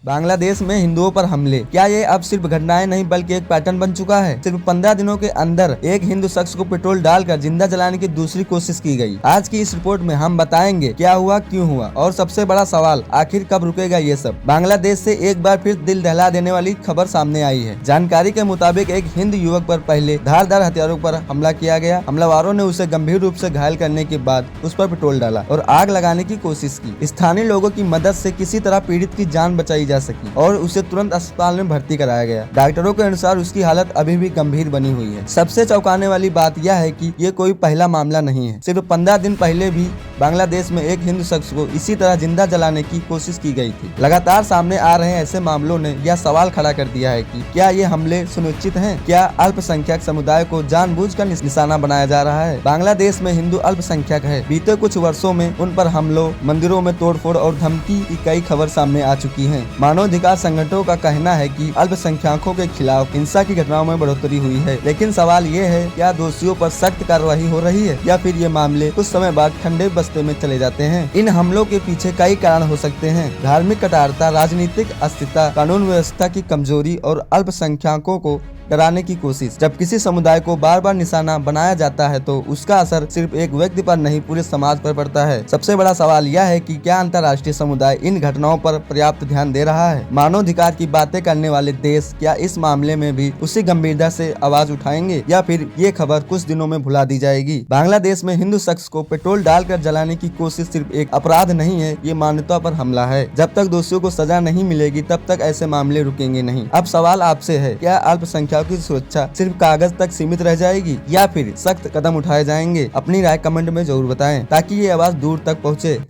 बांग्लादेश में हिंदुओं पर हमले, क्या ये अब सिर्फ घटनाएं नहीं बल्कि एक पैटर्न बन चुका है। सिर्फ 15 दिनों के अंदर एक हिंदू शख्स को पेट्रोल डालकर जिंदा जलाने की दूसरी कोशिश की गई। आज की इस रिपोर्ट में हम बताएंगे क्या हुआ, क्यों हुआ और सबसे बड़ा सवाल आखिर कब रुकेगा ये सब। बांग्लादेश से एक बार फिर दिल दहला देने वाली खबर सामने आई है। जानकारी के मुताबिक एक हिंदू युवक पर पहले धारदार हथियारों पर हमला किया गया। हमलावरों ने उसे गंभीर रूप से घायल करने के बाद उस पर पेट्रोल डाला और आग लगाने की कोशिश की। स्थानीय लोगों की मदद से किसी तरह पीड़ित की जान बचाई जा सकी और उसे तुरंत अस्पताल में भर्ती कराया गया। डॉक्टरों के अनुसार उसकी हालत अभी भी गंभीर बनी हुई है। सबसे चौंकाने वाली बात यह है कि ये कोई पहला मामला नहीं है। सिर्फ 15 दिन पहले भी बांग्लादेश में एक हिंदू शख्स को इसी तरह जिंदा जलाने की कोशिश की गई थी। लगातार सामने आ रहे ऐसे मामलों ने यह सवाल खड़ा कर दिया है कि क्या ये हमले सुनिश्चित हैं? क्या अल्पसंख्यक समुदाय को जानबूझकर निशाना बनाया जा रहा है? बांग्लादेश में हिंदू अल्पसंख्यक है। बीते कुछ वर्षों में उन पर हमलों, मंदिरों में तोड़फोड़ और धमकी की कई खबर सामने आ चुकी है। मानवाधिकार संगठनों का कहना है कि अल्पसंख्यकों के खिलाफ हिंसा की घटनाओं में बढ़ोतरी हुई है। लेकिन सवाल ये है, क्या दोषियों पर सख्त कार्रवाई हो रही है या फिर ये मामले कुछ समय बाद ठंडे बस्ते में चले जाते हैं? इन हमलों के पीछे कई कारण हो सकते हैं। धार्मिक कट्टरता, राजनीतिक अस्थिरता, कानून व्यवस्था की कमजोरी और अल्पसंख्यकों को डराने की कोशिश। जब किसी समुदाय को बार बार निशाना बनाया जाता है तो उसका असर सिर्फ एक व्यक्ति पर नहीं पूरे समाज पर पड़ता है। सबसे बड़ा सवाल यह है कि क्या अंतर्राष्ट्रीय समुदाय इन घटनाओं पर पर्याप्त ध्यान दे रहा है? मानवाधिकार की बातें करने वाले देश क्या इस मामले में भी उसी गंभीरता से आवाज उठाएंगे या फिर ये खबर कुछ दिनों में भुला दी जाएगी? बांग्लादेश में हिंदू शख्स को पेट्रोल डालकर जलाने की कोशिश सिर्फ एक अपराध नहीं है, ये मानवता पर हमला है। जब तक दोषियों को सजा नहीं मिलेगी तब तक ऐसे मामले रुकेंगे नहीं। अब सवाल आपसे है, क्या अल्पसंख्यकों की सुरक्षा सिर्फ कागज तक सीमित रह जाएगी या फिर सख्त कदम उठाए जाएंगे? अपनी राय कमेंट में जरूर बताएं ताकि ये आवाज दूर तक पहुंचे।